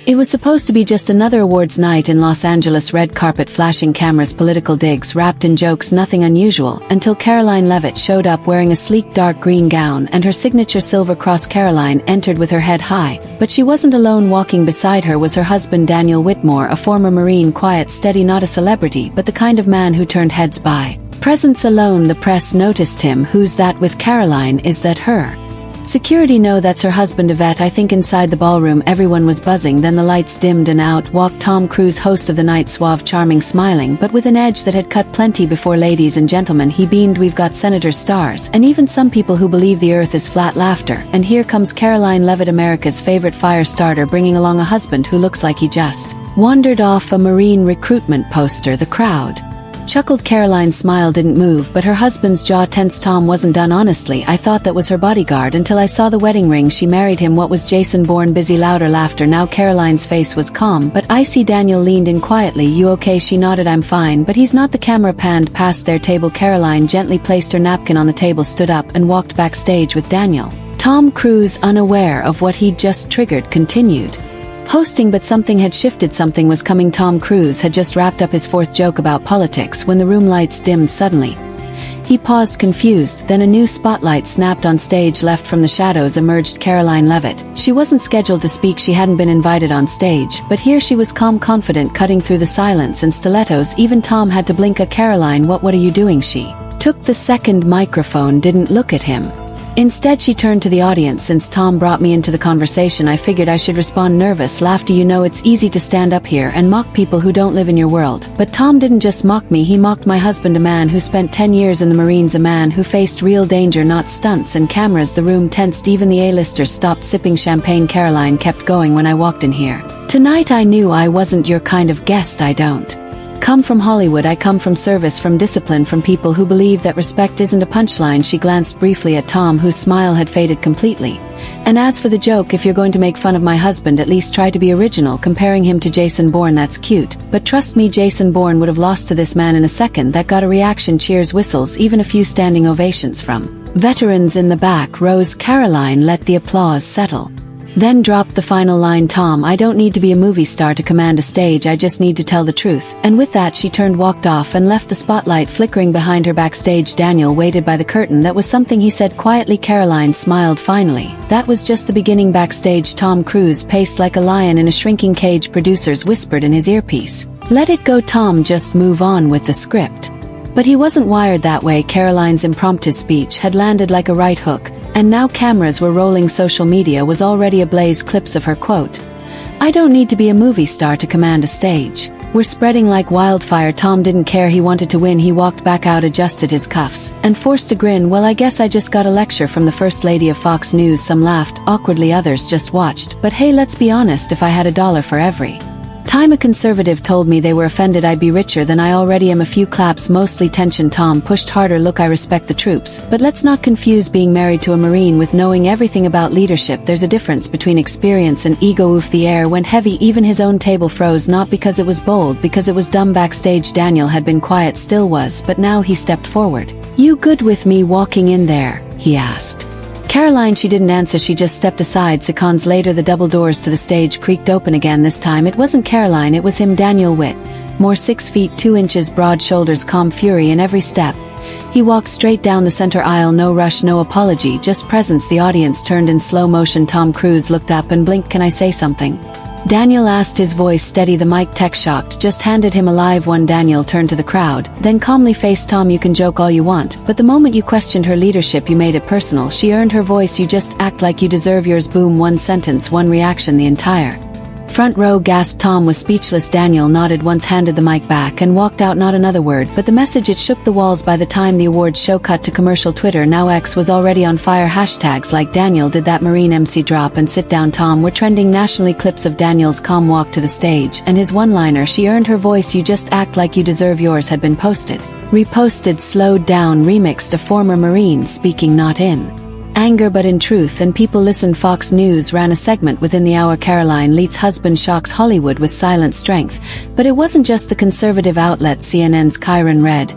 It was supposed to be just another awards night in Los Angeles, red carpet, flashing cameras, political digs wrapped in jokes, nothing unusual, until Karoline Levitt showed up wearing a sleek dark green gown and her signature silver cross. Karoline entered with her head high, but she wasn't alone. Walking beside her was her husband Daniel Whitmore, a former Marine, quiet, steady, not a celebrity, but the kind of man who turned heads by presence alone. The press noticed him. Who's that with Karoline? Is that her? Security? No, that's her husband Yvette. I think inside the ballroom everyone was buzzing. Then the lights dimmed and out walked Tom Cruise, host of the night, suave, charming, smiling, but with an edge that had cut plenty before. Ladies and gentlemen, he beamed, we've got senators, stars, and even some people who believe the earth is flat. Laughter. And here comes Karoline Levitt, America's favorite fire starter, bringing along a husband who looks like he just wandered off a Marine recruitment poster. The crowd chuckled. Karoline's smile didn't move, but her husband's jaw tensed. Tom wasn't done. Honestly, I thought that was her bodyguard until I saw the wedding ring. She married him. What was Jason Bourne? Busy. Louder laughter. Now Karoline's face was calm but icy. Daniel leaned in quietly. You okay? She nodded. I'm fine, but he's not. The camera panned past their table. Karoline gently placed her napkin on the table, stood up, and walked backstage with Daniel. Tom Cruise, unaware of what he'd just triggered, continued hosting, but something had shifted. Something was coming. Tom Cruise had just wrapped up his fourth joke about politics when the room lights dimmed suddenly. He paused, confused, then a new spotlight snapped on stage. Left from the shadows emerged Karoline Levitt. She wasn't scheduled to speak, she hadn't been invited on stage, but here she was, calm, confident, cutting through the silence and stilettos. Even Tom had to blink. Caroline, what are you doing? She took the second microphone, didn't look at him. Instead she turned to the audience. Since Tom brought me into the conversation, I figured I should respond. Nervous laughter. You know, it's easy to stand up here and mock people who don't live in your world, but Tom didn't just mock me, he mocked my husband, a man who spent 10 years in the Marines, a man who faced real danger, not stunts and cameras. The room tensed, even the A-listers stopped sipping champagne. Karoline kept going. When I walked in here tonight I knew I wasn't your kind of guest. I don't come from Hollywood, I come from service, from discipline, from people who believe that respect isn't a punchline. She glanced briefly at Tom, whose smile had faded completely. And as for the joke, if you're going to make fun of my husband, at least try to be original, comparing him to Jason Bourne. That's cute, but trust me, Jason Bourne would have lost to this man in a second. That got a reaction, cheers, whistles, even a few standing ovations from veterans in the back rows. Karoline let the applause settle, then dropped the final line. Tom, I don't need to be a movie star to command a stage, I just need to tell the truth. And with that she turned, walked off, and left the spotlight flickering behind her. Backstage Daniel waited by the curtain. That was something he said quietly. Karoline smiled. Finally, that was just the beginning. Backstage Tom Cruise paced like a lion in a shrinking cage. Producers whispered in his earpiece, let it go Tom, just move on with the script. But he wasn't wired that way. Karoline's impromptu speech had landed like a right hook, and now cameras were rolling. Social media was already ablaze. Clips of her quote, I don't need to be a movie star to command a stage, were spreading like wildfire. Tom didn't care, he wanted to win. He walked back out, adjusted his cuffs, and forced a grin. Well, I guess I just got a lecture from the First Lady of Fox News. Some laughed awkwardly, others just watched. But hey, let's be honest, if I had $1 for every time a conservative told me they were offended, I'd be richer than I already am. A few claps, mostly tension. Tom pushed harder. Look, I respect the troops, but let's not confuse being married to a Marine with knowing everything about leadership. There's a difference between experience and ego. Oof, the air went heavy, even his own table froze, not because it was bold, because it was dumb. Backstage Daniel had been quiet, still was, but now he stepped forward. You good with me walking in there? He asked. Karoline, she didn't answer, she just stepped aside. Seconds later the double doors to the stage creaked open again. This time it wasn't Karoline, it was him, Daniel Whit. More 6 feet 2 inches, broad shoulders, calm fury in every step. He walked straight down the center aisle, no rush, no apology, just presence. The audience turned in slow motion. Tom Cruise looked up and blinked. Can I say something? Daniel asked, his voice steady. The mic tech shocked, just handed him a live one. Daniel turned to the crowd, then calmly faced Tom. You can joke all you want, but the moment you questioned her leadership you made it personal. She earned her voice. You just act like you deserve yours. Boom, one sentence, one reaction. The entire front row gasped. Tom was speechless. Daniel nodded once, handed the mic back, and walked out. Not another word, but the message, it shook the walls. By the time the awards show cut to commercial, Twitter, now X, was already on fire. Hashtags like Daniel did that Marine MC drop and sit down Tom were trending nationally. Clips of Daniel's calm walk to the stage and his one-liner, she earned her voice, you just act like you deserve yours, had been posted, reposted, slowed down, remixed. A former Marine speaking not in anger but in truth, and people listened. Fox News ran a segment within the hour. Karoline Lee's husband shocks Hollywood with silent strength. But it wasn't just the conservative outlet. CNN's Kyron read,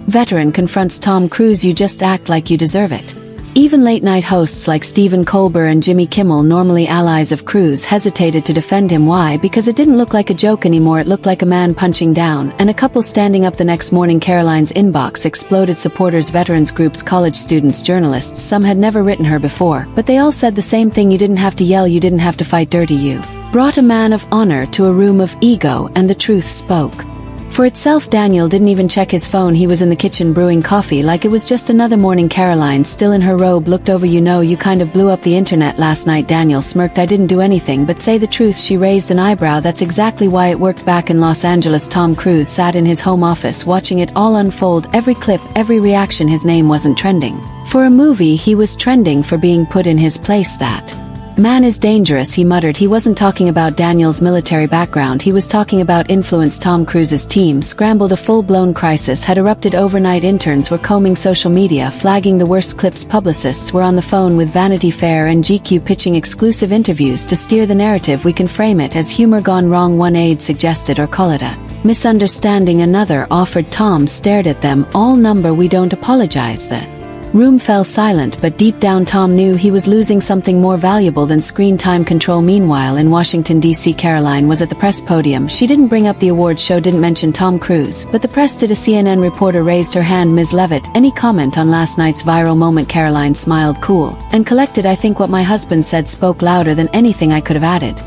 veteran confronts Tom Cruise, you just act like you deserve it. Even late-night hosts like Stephen Colbert and Jimmy Kimmel, normally allies of Cruz, hesitated to defend him. Why? Because it didn't look like a joke anymore, it looked like a man punching down, and a couple standing up. The next morning, Karoline's inbox exploded. Supporters, veterans groups, college students, journalists. Some had never written her before, but they all said the same thing: you didn't have to yell, you didn't have to fight dirty, you brought a man of honor to a room of ego, and the truth spoke for itself. Daniel didn't even check his phone. He was in the kitchen brewing coffee like it was just another morning. Karoline, still in her robe, looked over. You know, you kind of blew up the internet last night. Daniel smirked. I didn't do anything but say the truth. She raised an eyebrow. That's exactly why it worked. Back in Los Angeles, Tom Cruise sat in his home office watching it all unfold. Every clip, every reaction. His name wasn't trending for a movie, he was trending for being put in his place. That man is dangerous, he muttered. He wasn't talking about Daniel's military background, he was talking about influence. Tom Cruise's team scrambled. A full-blown crisis had erupted overnight. Interns were combing social media, flagging the worst clips. Publicists were on the phone with Vanity Fair and GQ, pitching exclusive interviews to steer the narrative. We can frame it as humor gone wrong, one aide suggested, or call it a misunderstanding, another offered. Tom stared at them all. Number, we don't apologize. The room fell silent, but deep down Tom knew he was losing something more valuable than screen time control. Meanwhile, in Washington, D.C., Karoline was at the press podium. She didn't bring up the awards show, didn't mention Tom Cruise, but the press did. A CNN reporter raised her hand. Ms. Levitt, any comment on last night's viral moment? Karoline smiled, cool and collected. I think what my husband said spoke louder than anything I could have added.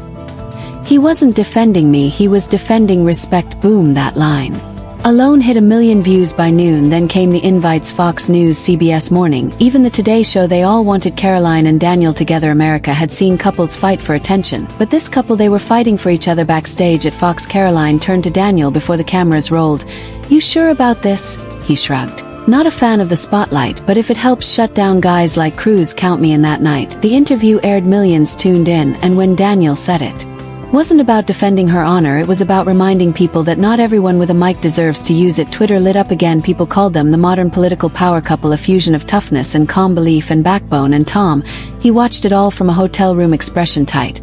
He wasn't defending me, he was defending respect. Boom, that line alone hit 1 million views by noon. Then came the invites: Fox News, CBS Morning, even the Today Show. They all wanted Karoline and Daniel together. America had seen couples fight for attention, but this couple, they were fighting for each other. Backstage at Fox, Karoline turned to Daniel before the cameras rolled. You sure about this? He shrugged. Not a fan of the spotlight, but if it helps shut down guys like Cruise, count me in. That night, the interview aired, millions tuned in, and when Daniel said it wasn't about defending her honor, it was about reminding people that not everyone with a mic deserves to use it. Twitter lit up again. People called them the modern political power couple, a fusion of toughness and calm, belief and backbone. And Tom, he watched it all from a hotel room, expression tight.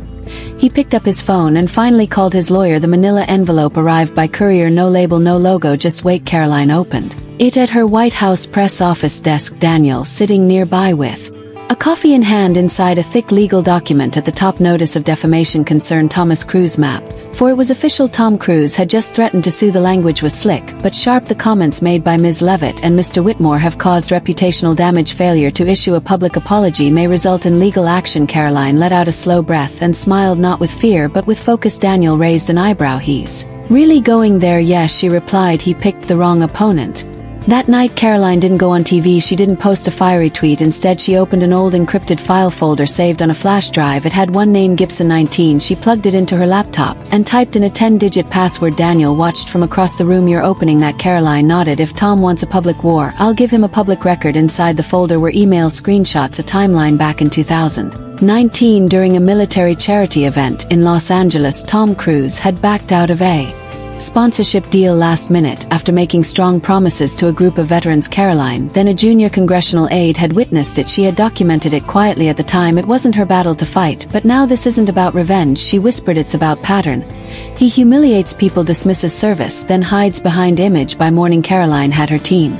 He picked up his phone and finally called his lawyer. The manila envelope arrived by courier, no label, no logo, just wait. Karoline opened it at her White House press office desk, Daniel sitting nearby with a coffee in hand. Inside, a thick legal document. At the top, notice of defamation concern Thomas Cruise map. For it was official, Tom Cruise had just threatened to sue. The language was slick but sharp. The comments made by Ms. Levitt and Mr. Whitmore have caused reputational damage. Failure to issue a public apology may result in legal action. Karoline let out a slow breath and smiled, not with fear but with focus. Daniel raised an eyebrow. He's really going there? Yes, she replied. He picked the wrong opponent. That night, Karoline didn't go on TV, she didn't post a fiery tweet. Instead, she opened an old encrypted file folder saved on a flash drive. It had one name, Gibson19. She plugged it into her laptop and typed in a 10-digit password. Daniel watched from across the room. You're opening that? Karoline nodded. If Tom wants a public war, I'll give him a public record. Inside the folder were email screenshots, a timeline back in 2019 during a military charity event in Los Angeles. Tom Cruise had backed out of a sponsorship deal last minute after making strong promises to a group of veterans. Karoline, then a junior congressional aide, had witnessed it. She had documented it quietly at the time. It wasn't her battle to fight, but now this isn't about revenge, she whispered. It's about pattern. He humiliates people, dismisses service, then hides behind image. By morning, Karoline had her team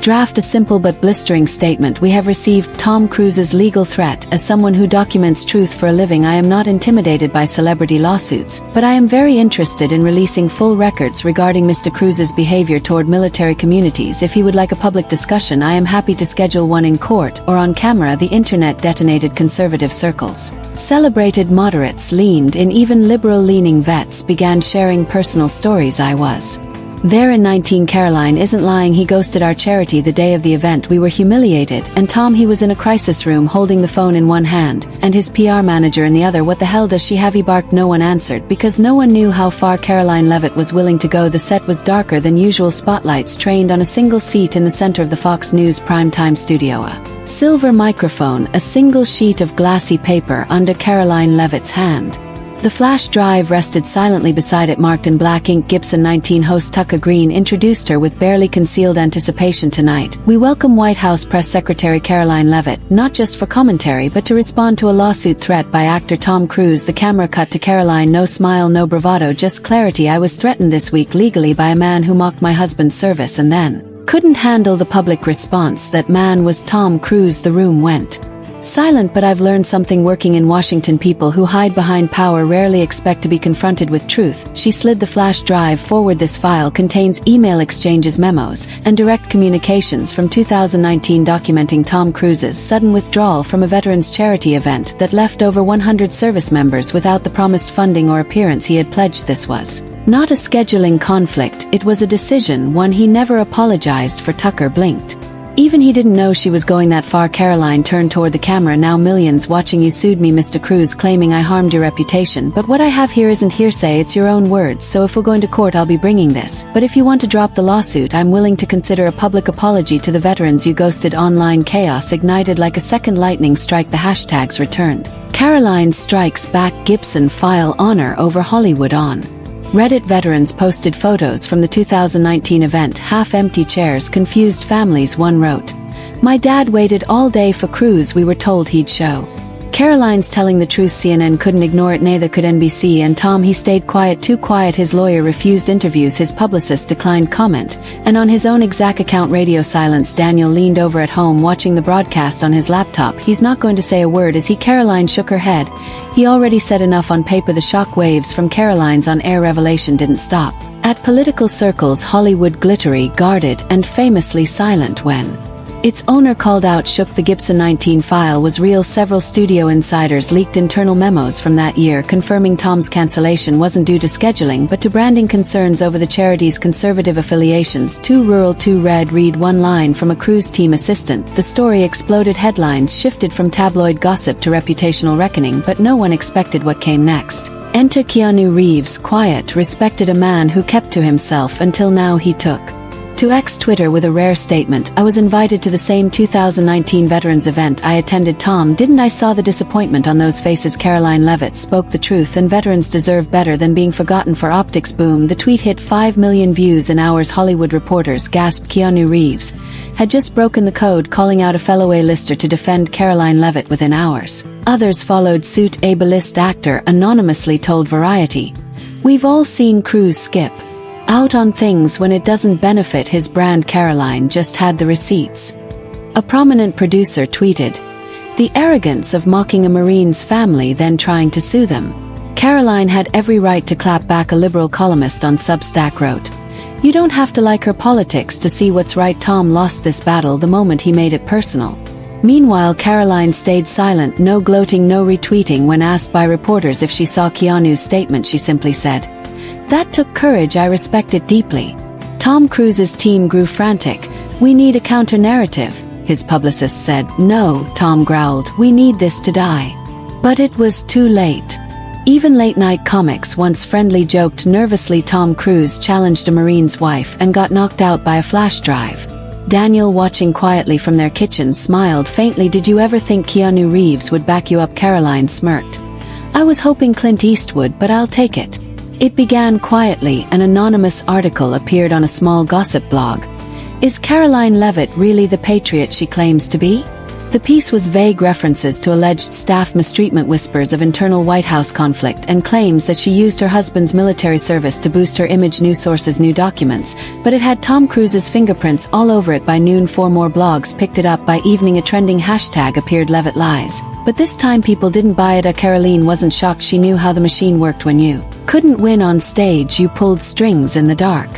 draft a simple but blistering statement. We have received Tom Cruise's legal threat. As someone who documents truth for a living, I am not intimidated by celebrity lawsuits, but I am very interested in releasing full records regarding Mr. Cruise's behavior toward military communities. If he would like a public discussion, I am happy to schedule one in court or on camera. The internet detonated. Conservative circles celebrated, moderates leaned in, even liberal-leaning vets began sharing personal stories. I was there in 19. Karoline isn't lying. He ghosted our charity the day of the event. We were humiliated, and Tom, he was in a crisis room holding the phone in one hand and his PR manager in the other. What the hell does she have? He barked. No one answered because no one knew how far Karoline Levitt was willing to go. The set was darker than usual, spotlights trained on a single seat in the center of the Fox News primetime studio. A silver microphone, a single sheet of glassy paper under Karoline Levitt's hand. The flash drive rested silently beside it, marked in black ink. Gibson19 host Tucker Green introduced her with barely concealed anticipation. Tonight, we welcome White House Press Secretary Karoline Levitt, not just for commentary but to respond to a lawsuit threat by actor Tom Cruise. The camera cut to Karoline. No smile, no bravado, just clarity. I was threatened this week legally by a man who mocked my husband's service, and then Couldn't handle the public response. That man was Tom Cruise. The room went silent. But I've learned something working in Washington. People who hide behind power rarely expect to be confronted with truth. She slid the flash drive forward. This file contains email exchanges, memos, and direct communications from 2019 documenting Tom Cruise's sudden withdrawal from a veterans charity event that left over 100 service members without the promised funding or appearance he had pledged. This was not a scheduling conflict, it was a decision, one he never apologized for. Tucker blinked. Even he didn't know she was going that far. Karoline turned toward the camera. Now millions watching. You sued me, Mr. Cruise, claiming I harmed your reputation, but what I have here isn't hearsay, it's your own words, so if we're going to court I'll be bringing this. But if you want to drop the lawsuit, I'm willing to consider a public apology to the veterans you ghosted. Online chaos ignited like a second lightning strike. The hashtags returned. Karoline strikes back. Gibson file honor over Hollywood on Reddit. Veterans posted photos from the 2019 event. Half-empty chairs, confused families. One wrote, "My dad waited all day for Cruise, we were told he'd show." Karoline's telling the truth. CNN couldn't ignore it, neither could NBC. And Tom, he stayed quiet, too quiet. His lawyer refused interviews, his publicist declined comment, and on his own exact account, radio silence. Daniel leaned over at home watching the broadcast on his laptop. He's not going to say a word, is he? Karoline shook her head. He already said enough on paper. The shock waves from Karoline's on-air revelation didn't stop. At political circles, Hollywood glittery, guarded, and famously silent when its owner called out. Shook. The Gibson 19 file was real. Several studio insiders leaked internal memos from that year confirming Tom's cancellation wasn't due to scheduling but to branding concerns over the charity's conservative affiliations. Too rural, too red. Read one line from a Cruise team assistant. The story exploded. Headlines shifted from tabloid gossip to reputational reckoning, but no one expected what came next. Enter Keanu Reeves, quiet, respected, a man who kept to himself until now. He took to X Twitter with a rare statement. "I was invited to the same 2019 veterans event I attended. Tom, didn't I saw the disappointment on those faces." Karoline Leavitt spoke the truth, and veterans deserve better than being forgotten for optics. Boom. The tweet hit 5 million views in hours. Hollywood reporters gasped. Keanu Reeves had just broken the code, calling out a fellow A-lister to defend Karoline Leavitt within hours. Others followed suit. A B-list actor anonymously told Variety, "We've all seen Cruise skip out on things when it doesn't benefit his brand. Karoline just had the receipts." A prominent producer tweeted, "The arrogance of mocking a Marine's family then trying to sue them." Karoline had every right to clap back. A liberal columnist on Substack wrote, "You don't have to like her politics to see what's right. Tom lost this battle the moment he made it personal." Meanwhile, Karoline stayed silent. No gloating, no retweeting. When asked by reporters if she saw Keanu's statement, she simply said, "That took courage, I respect it deeply." Tom Cruise's team grew frantic. "We need a counter-narrative," his publicist said. "No," Tom growled, "we need this to die." But it was too late. Even late-night comics once friendly joked nervously. Tom Cruise challenged a Marine's wife and got knocked out by a flash drive. Daniel, watching quietly from their kitchen, smiled faintly. "Did you ever think Keanu Reeves would back you up?" Karoline smirked. "I was hoping Clint Eastwood, but I'll take it." It began quietly. An anonymous article appeared on a small gossip blog. Is Karoline Leavitt really the patriot she claims to be? The piece was vague references to alleged staff mistreatment, whispers of internal White House conflict, and claims that she used her husband's military service to boost her image. News sources, new documents, but it had Tom Cruise's fingerprints all over it. By noon, 4 more blogs picked it up. By evening, a trending hashtag appeared, Leavitt lies. But this time people didn't buy it. Karoline wasn't shocked. She knew how the machine worked. When you couldn't win on stage, you pulled strings in the dark.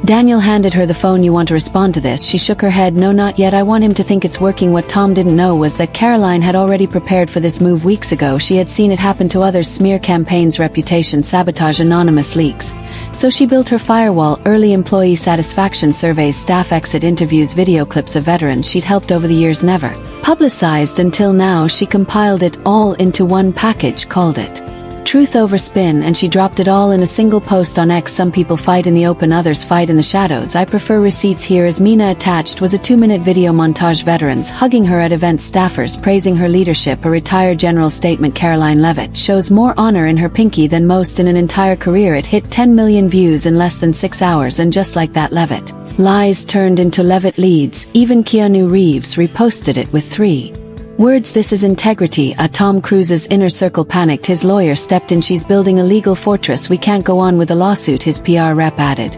Daniel handed her the phone. "You want to respond to this?" She shook her head. "No, not yet. I want him to think it's working." What Tom didn't know was that Karoline had already prepared for this move weeks ago. She had seen it happen to others: smear campaigns, reputation sabotage, anonymous leaks. So she built her firewall: early employee satisfaction surveys, staff exit interviews, video clips of veterans she'd helped over the years, never publicized until now. She compiled it all into one package, called it Truth Over Spin, and she dropped it all in a single post on X. "Some people fight in the open, others fight in the shadows. I prefer receipts." Here is Mina. Attached was a 2-minute video montage, veterans hugging her at events, staffers praising her leadership, a retired general statement. Karoline Leavitt shows more honor in her pinky than most in an entire career. It hit 10 million views in less than 6 hours, and just like that, Leavitt lies turned into Leavitt leads. Even Keanu Reeves reposted it with 3 words: "This is integrity." Tom Cruise's inner circle panicked. His lawyer stepped in. "She's building a legal fortress. We can't go on with the lawsuit," his PR rep added.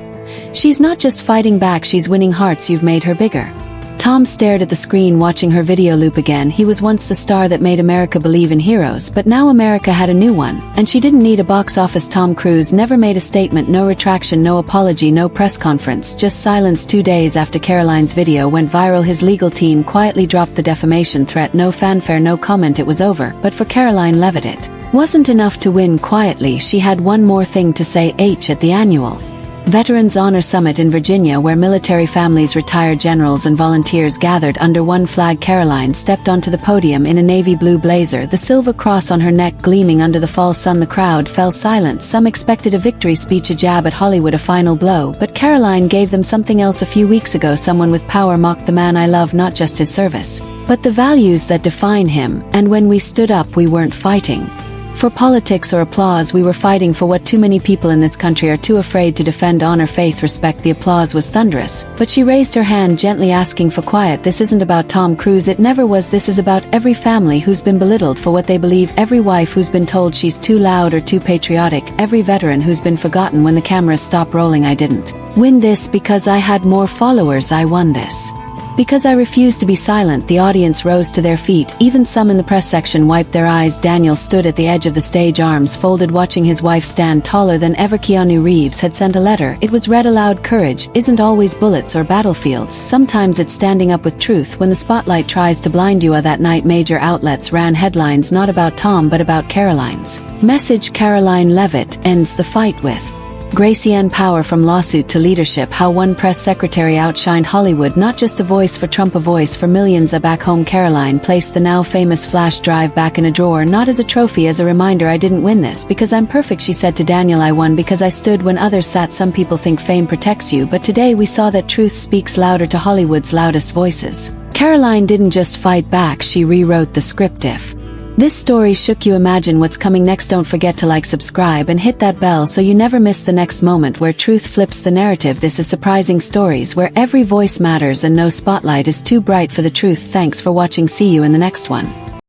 She's not just fighting back, she's winning hearts. You've made her bigger. Tom stared at the screen, watching her video loop again. He was once the star that made America believe in heroes, but now America had a new one, and she didn't need a box office. Tom Cruise never made a statement, no retraction, no apology, no press conference, just silence. 2 days after Karoline's video went viral, his legal team quietly dropped the defamation threat. No fanfare, no comment, it was over. But for Karoline Leavitt, it wasn't enough to win quietly. She had one more thing to say. At the annual Veterans Honor Summit in Virginia, where military families, retired generals and volunteers gathered under one flag, Karoline stepped onto the podium in a navy blue blazer, the silver cross on her neck gleaming under the fall sun. The crowd fell silent. Some expected a victory speech, a jab at Hollywood, a final blow, but Karoline gave them something else. A few weeks ago, someone with power mocked the man I love, not just his service, but the values that define him. And when we stood up, we weren't fighting for politics or applause, we were fighting for what too many people in this country are too afraid to defend: honor, faith, respect. The applause was thunderous, but she raised her hand gently, asking for quiet. This isn't about Tom Cruise, it never was. This is about every family who's been belittled for what they believe, every wife who's been told she's too loud or too patriotic, every veteran who's been forgotten when the cameras stop rolling. I didn't win this because I had more followers, I won this because I refused to be silent. The audience rose to their feet. Even some in the press section wiped their eyes. Daniel stood at the edge of the stage, arms folded, watching his wife stand taller than ever. Keanu Reeves had sent a letter. It was read aloud. Courage isn't always bullets or battlefields. Sometimes it's standing up with truth when the spotlight tries to blind you. That night, major outlets ran headlines not about Tom but about Karoline's message. Karoline Leavitt ends the fight with Gracie Ann Power. From lawsuit to leadership, how one press secretary outshined Hollywood. Not just a voice for Trump, a voice for millions. Back home, Karoline placed the now famous flash drive back in a drawer, not as a trophy, as a reminder. I didn't win this because I'm perfect, she said to Daniel. I won because I stood when others sat. Some people think fame protects you, but today we saw that truth speaks louder to Hollywood's loudest voices. Karoline didn't just fight back, she rewrote the script. If this story shook you, imagine what's coming next. Don't forget to like, subscribe, and hit that bell so you never miss the next moment where truth flips the narrative. This is Surprising Stories, where every voice matters and no spotlight is too bright for the truth. Thanks for watching. See you in the next one.